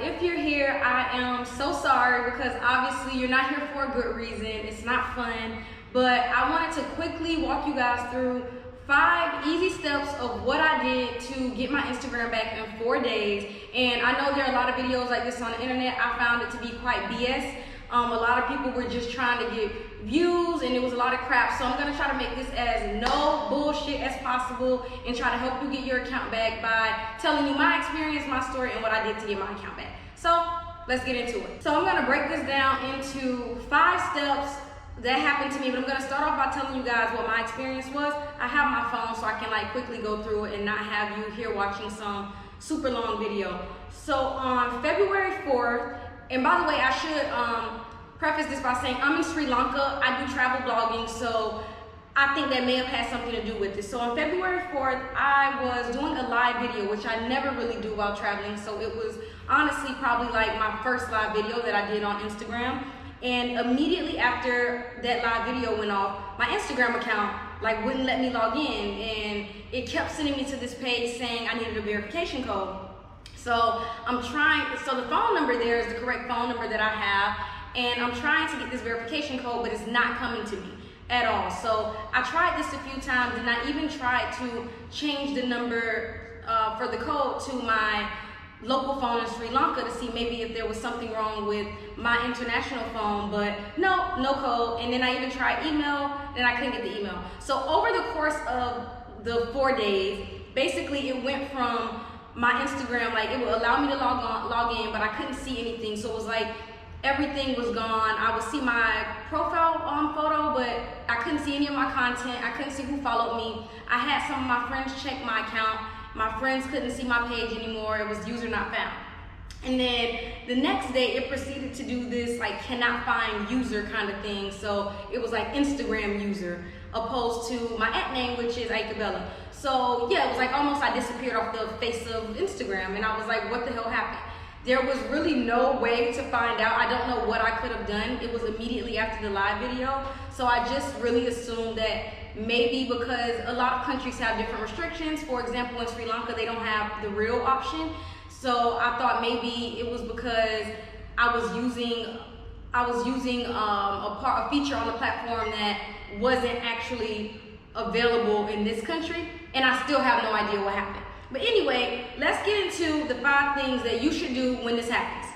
if you're here, I am so sorry because obviously you're not here for a good reason. It's not fun, but I wanted to quickly walk you guys through 5 easy steps of what I did to get my Instagram back in 4 days. And I know there are a lot of videos like this on the internet. I found it to be quite BS. A lot of people were just trying to get views and it was a lot of crap. So I'm gonna try to make this as no bullshit as possible and try to help you get your account back by telling you my experience, my story, and what I did to get my account back. So let's get into it. So I'm gonna break this down into 5 steps that happened to me, but I'm gonna start off by telling you guys what my experience was. I have my phone so I can like quickly go through it and not have you here watching some super long video. So on February 4th, and by the way, I should preface this by saying I'm in Sri Lanka. I do travel blogging, so I think that may have had something to do with this. So on February 4th, I was doing a live video, which I never really do while traveling. So it was honestly probably like my first live video that I did on Instagram. And immediately after that live video went off, my Instagram account like wouldn't let me log in, and it kept sending me to this page saying I needed a verification code. So so the phone number there is the correct phone number that I have, and I'm trying to get this verification code, but it's not coming to me at all. So I tried this a few times, and I even tried to change the number for the code to my local phone in Sri Lanka to see maybe if there was something wrong with my international phone, but no code. And then I even tried email, and I couldn't get the email. So over the course of the 4 days, basically it went from my Instagram, like it would allow me to log in, but I couldn't see anything. So it was like everything was gone. I would see my profile photo, but I couldn't see any of my content. I couldn't see who followed me. I had some of my friends check my account. My friends couldn't see my page anymore. It was user not found. And then the next day it proceeded to do this like cannot find user kind of thing. So it was like Instagram user opposed to my @name, which is 𝐤𝐸𝐿𝐴. So yeah, it was like almost I disappeared off the face of Instagram, and I was like, what the hell happened? There was really no way to find out. I don't know what I could have done. It was immediately after the live video. So I just really assumed that maybe because a lot of countries have different restrictions. For example, in Sri Lanka, they don't have the real option. So I thought maybe it was because I was using a feature on the platform that wasn't actually available in this country, and I still have no idea what happened. But anyway, let's get into the 5 things that you should do when this happens,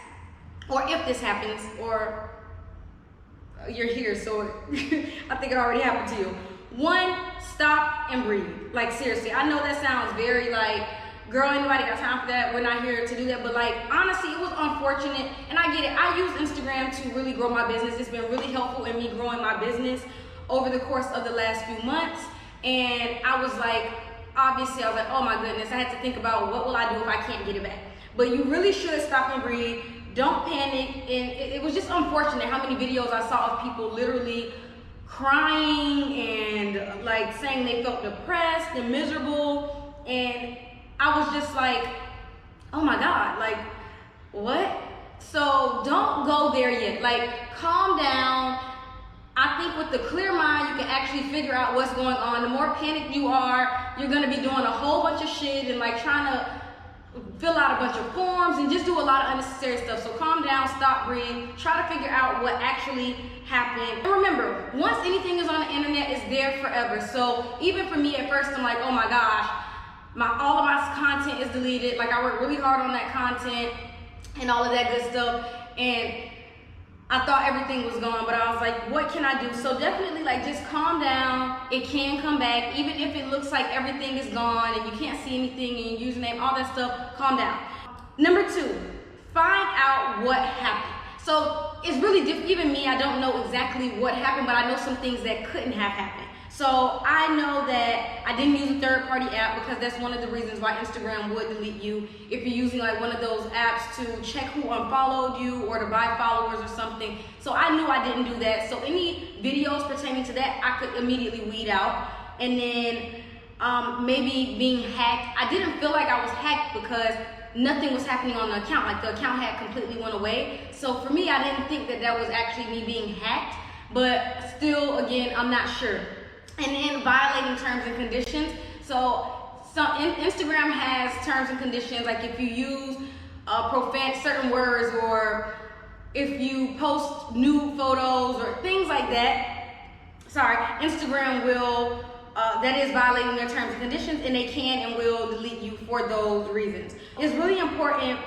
or if this happens, or you're here, so I think it already happened to you. 1, stop and breathe. Like seriously, I know that sounds very like, girl, ain't nobody got time for that. We're not here to do that. But like, honestly, it was unfortunate. And I get it. I use Instagram to really grow my business. It's been really helpful in me growing my business over the course of the last few months. And I was like, obviously, I was like, oh my goodness. I had to think about what will I do if I can't get it back. But you really should stop and breathe. Don't panic. And it was just unfortunate how many videos I saw of people literally crying and like saying they felt depressed and miserable. And I was just like, oh my God, like, what? So don't go there yet. Like, calm down. I think with the clear mind, you can actually figure out what's going on. The more panicked you are, you're gonna be doing a whole bunch of shit and like trying to fill out a bunch of forms and just do a lot of unnecessary stuff. So calm down, stop, breathe, try to figure out what actually happened. And remember, once anything is on the internet, it's there forever. So even for me at first, I'm like, oh my gosh, all of my content is deleted. Like I worked really hard on that content and all of that good stuff, and I thought everything was gone, but I was like, what can I do? So definitely like just calm down. It can come back. Even if it looks like everything is gone and you can't see anything in your username, all that stuff, calm down. Number 2, find out what happened. So it's really different. Even me, I don't know exactly what happened, but I know some things that couldn't have happened. So I know that I didn't use a third-party app because that's one of the reasons why Instagram would delete you if you're using like one of those apps to check who unfollowed you or to buy followers or something. So I knew I didn't do that. So any videos pertaining to that, I could immediately weed out. And then maybe being hacked. I didn't feel like I was hacked because nothing was happening on the account. Like the account had completely went away. So for me, I didn't think that that was actually me being hacked. But still, again, I'm not sure. And then violating terms and conditions. So Instagram has terms and conditions, like if you use certain words, or if you post nude photos or things like that, Instagram will, that is violating their terms and conditions, and they can and will delete you for those reasons. It's really important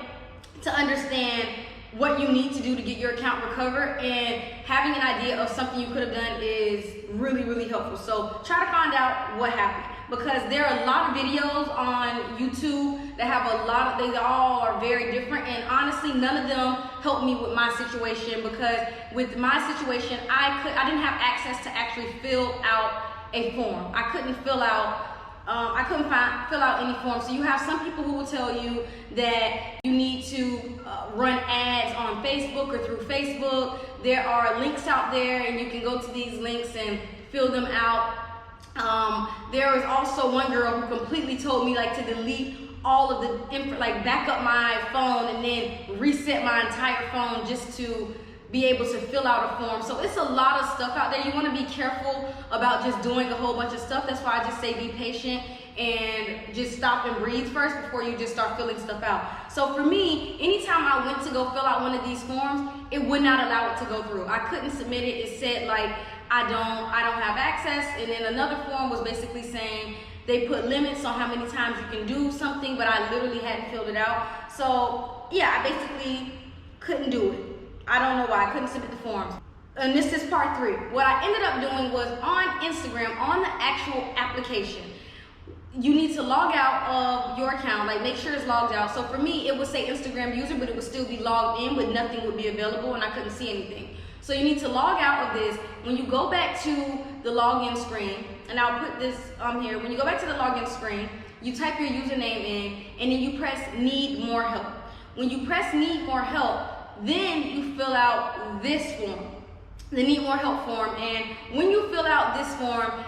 to understand what you need to do to get your account recovered, and having an idea of something you could have done is really, really helpful. So try to find out what happened, because there are a lot of videos on YouTube that have they all are very different, and honestly none of them helped me with my situation, because with my situation I didn't have access to actually fill out a form. I couldn't fill out any form. So you have some people who will tell you that you need to run ads on Facebook or through Facebook. There are links out there, and you can go to these links and fill them out. There was also one girl who completely told me like to delete all of the info, like back up my phone and then reset my entire phone just to be able to fill out a form. So it's a lot of stuff out there. You want to be careful about just doing a whole bunch of stuff. That's why I just say be patient and just stop and breathe first before you just start filling stuff out. So for me, anytime I went to go fill out one of these forms, it would not allow it to go through. I couldn't submit it. It said like I don't have access. And then another form was basically saying they put limits on how many times you can do something, but I literally hadn't filled it out. So yeah, I basically couldn't do it. I don't know why I couldn't submit the forms. And this is part 3. What I ended up doing was on Instagram, on the actual application, you need to log out of your account, like make sure it's logged out. So for me, it would say Instagram user, but it would still be logged in, but nothing would be available and I couldn't see anything. So you need to log out of this. When you go back to the login screen, and I'll put this here, when you go back to the login screen, you type your username in, and then you press need more help. When you press need more help, then you fill out this form, the need more help form. And when you fill out this form,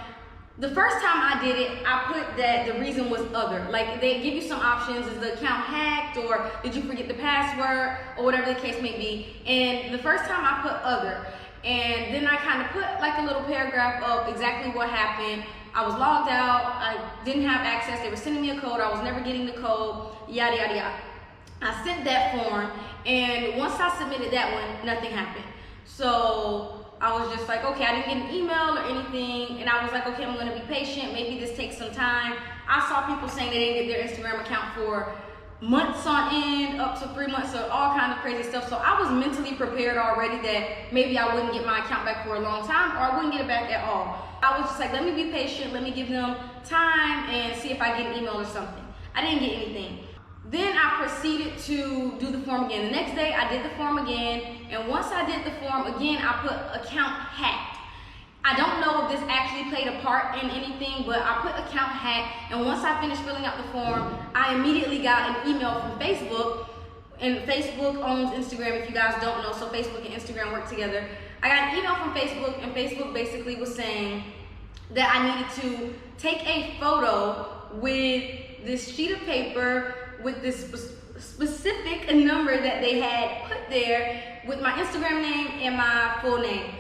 the first time I did it, I put that the reason was other. Like they give you some options, is the account hacked, or did you forget the password, or whatever the case may be. And the first time I put other, and then I kind of put like a little paragraph of exactly what happened. I was logged out, I didn't have access, they were sending me a code, I was never getting the code, yada yada yada. I sent that form, and once I submitted that one, nothing happened. So I was just like, okay, I didn't get an email or anything, and I was like, okay, I'm gonna be patient, maybe this takes some time. I saw people saying they didn't get their Instagram account for months on end, up to 3 months, or all kinds of crazy stuff. So I was mentally prepared already that maybe I wouldn't get my account back for a long time, or I wouldn't get it back at all. I was just like, let me be patient, let me give them time and see if I get an email or something. I didn't get anything. Then I proceeded to do the form again. The next day I did the form again, and once I did the form again, I put account hacked. I don't know if this actually played a part in anything, but I put account hacked, and once I finished filling out the form, I immediately got an email from Facebook, and Facebook owns Instagram if you guys don't know, so Facebook and Instagram work together. I got an email from Facebook, and Facebook basically was saying that I needed to take a photo with this sheet of paper with this specific number that they had put there with my Instagram name and my full name.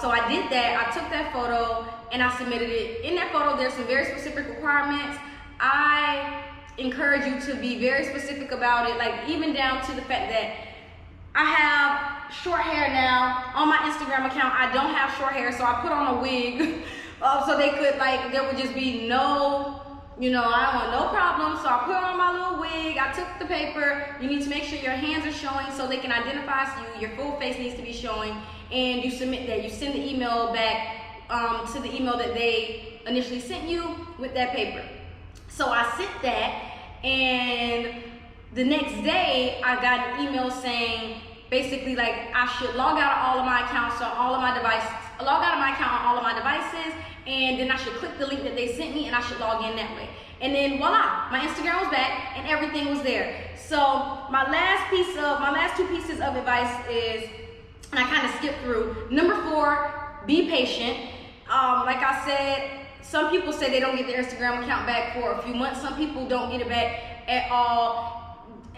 So I did that. I took that photo and I submitted it. In that photo, there's some very specific requirements. I encourage you to be very specific about it, like even down to the fact that I have short hair now on my Instagram account. I don't have short hair, so I put on a wig so they could, like, there would just be no, you know, I don't want no problem. So I put on my little wig, I took the paper. You need to make sure your hands are showing so they can identify you. Your full face needs to be showing, and you submit that. You send the email back to the email that they initially sent you with that paper. So I sent that, and the next day I got an email saying basically like I should log out of all of my accounts on all of my devices, log out of my account on all of my devices, and then I should click the link that they sent me and I should log in that way. And then voila, my Instagram was back and everything was there. So my last two pieces of advice is, and I kind of skipped through. Number 4, be patient. Like I said, some people say they don't get their Instagram account back for a few months. Some people don't get it back at all.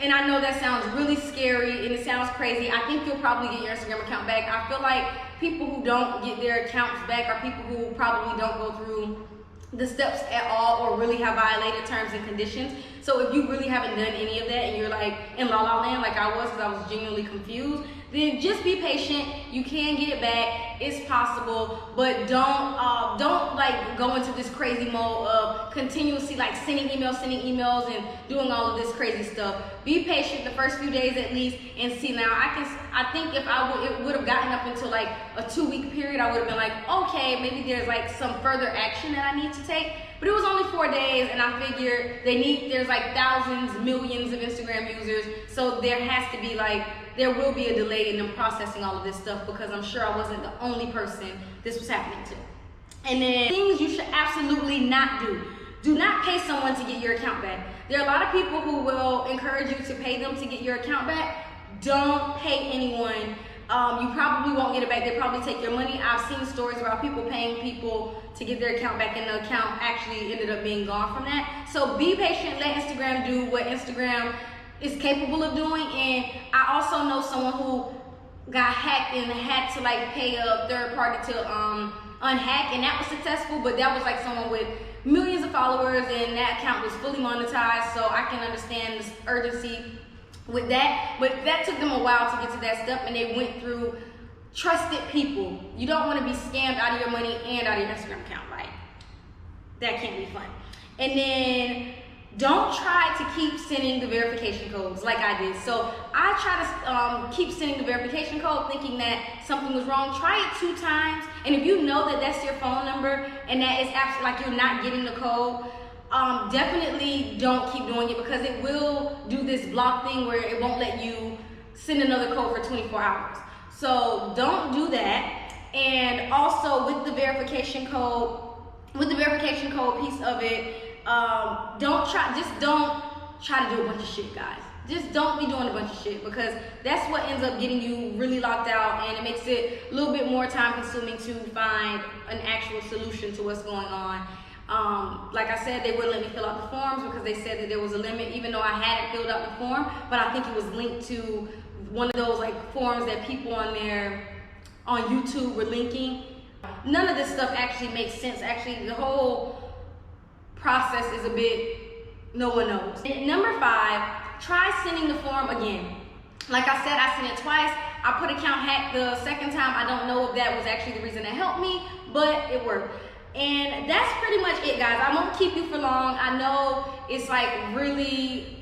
And I know that sounds really scary and it sounds crazy. I think you'll probably get your Instagram account back. I feel like people who don't get their accounts back are people who probably don't go through the steps at all or really have violated terms and conditions. So if you really haven't done any of that and you're like in la la land like I was, because I was genuinely confused, then just be patient. You can get it back. It's possible, but don't like go into this crazy mode of continuously like sending emails and doing all of this crazy stuff. Be patient the first few days at least and see. Now I think if it would have gotten up until like a 2-week period, I would have been like, okay, maybe there's like some further action that I need to take. But it was only 4 days, and I figured there's like thousands, millions of Instagram users, so there has to be like, there will be a delay in them processing all of this stuff, because I'm sure I wasn't the only person this was happening to. And then things you should absolutely not do. Do not pay someone to get your account back. There are a lot of people who will encourage you to pay them to get your account back. Don't pay anyone. You probably won't get it back. They probably take your money. I've seen stories about people paying people to get their account back, and the account actually ended up being gone from that. So be patient. Let Instagram do what Instagram is capable of doing. And I also know someone who got hacked and had to like pay a third party to unhack, and that was successful. But that was like someone with millions of followers, and that account was fully monetized. So I can understand this urgency with that, but that took them a while to get to that step, and they went through trusted people. You don't want to be scammed out of your money and out of your Instagram account, right? That can't be fun. And then don't try to keep sending the verification codes like I did. So I try to keep sending the verification code thinking that something was wrong. Try it 2 times, and if you know that that's your phone number and that is actually like you're not getting the code, definitely don't keep doing it, because it will do this block thing where it won't let you send another code for 24 hours. So don't do that. And also with the verification code piece of it, don't try to do a bunch of shit, guys. Just don't be doing a bunch of shit, because that's what ends up getting you really locked out, and it makes it a little bit more time consuming to find an actual solution to what's going on. Like I said, they wouldn't let me fill out the forms because they said that there was a limit, even though I hadn't filled out the form, but I think it was linked to one of those like forms that people on YouTube were linking. None of this stuff actually makes sense. Actually, the whole process is a bit, no one knows. And number 5, try sending the form again. Like I said, I sent it twice. I put account hacked the second time. I don't know if that was actually the reason that helped me, but it worked. And that's pretty much it, guys. I won't keep you for long. I know it's like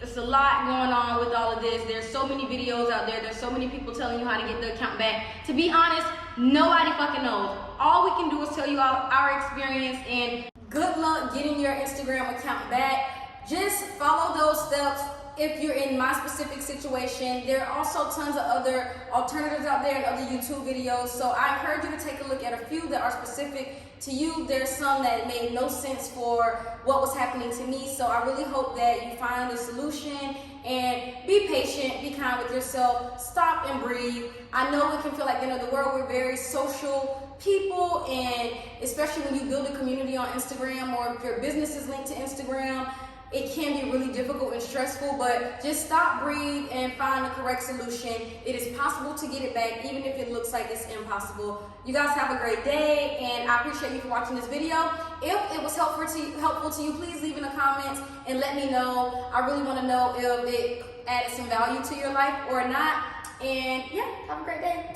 it's a lot going on with all of this. There's so many videos out there. There's so many people telling you how to get the account back. To be honest, nobody fucking knows. All we can do is tell you our experience, and good luck getting your Instagram account back. Just follow those steps. If you're in my specific situation, there are also tons of other alternatives out there and other YouTube videos. So I encourage you to take a look at a few that are specific to you. There's some that made no sense for what was happening to me. So I really hope that you find a solution, and be patient, be kind with yourself, stop and breathe. I know it can feel like the end of the world. We're very social people, and especially when you build a community on Instagram, or if your business is linked to Instagram, it can be really difficult and stressful, but just stop, breathe, and find the correct solution. It is possible to get it back, even if it looks like it's impossible. You guys have a great day, and I appreciate you for watching this video. If it was helpful to you, please leave in the comments and let me know. I really want to know if it added some value to your life or not. And yeah, have a great day.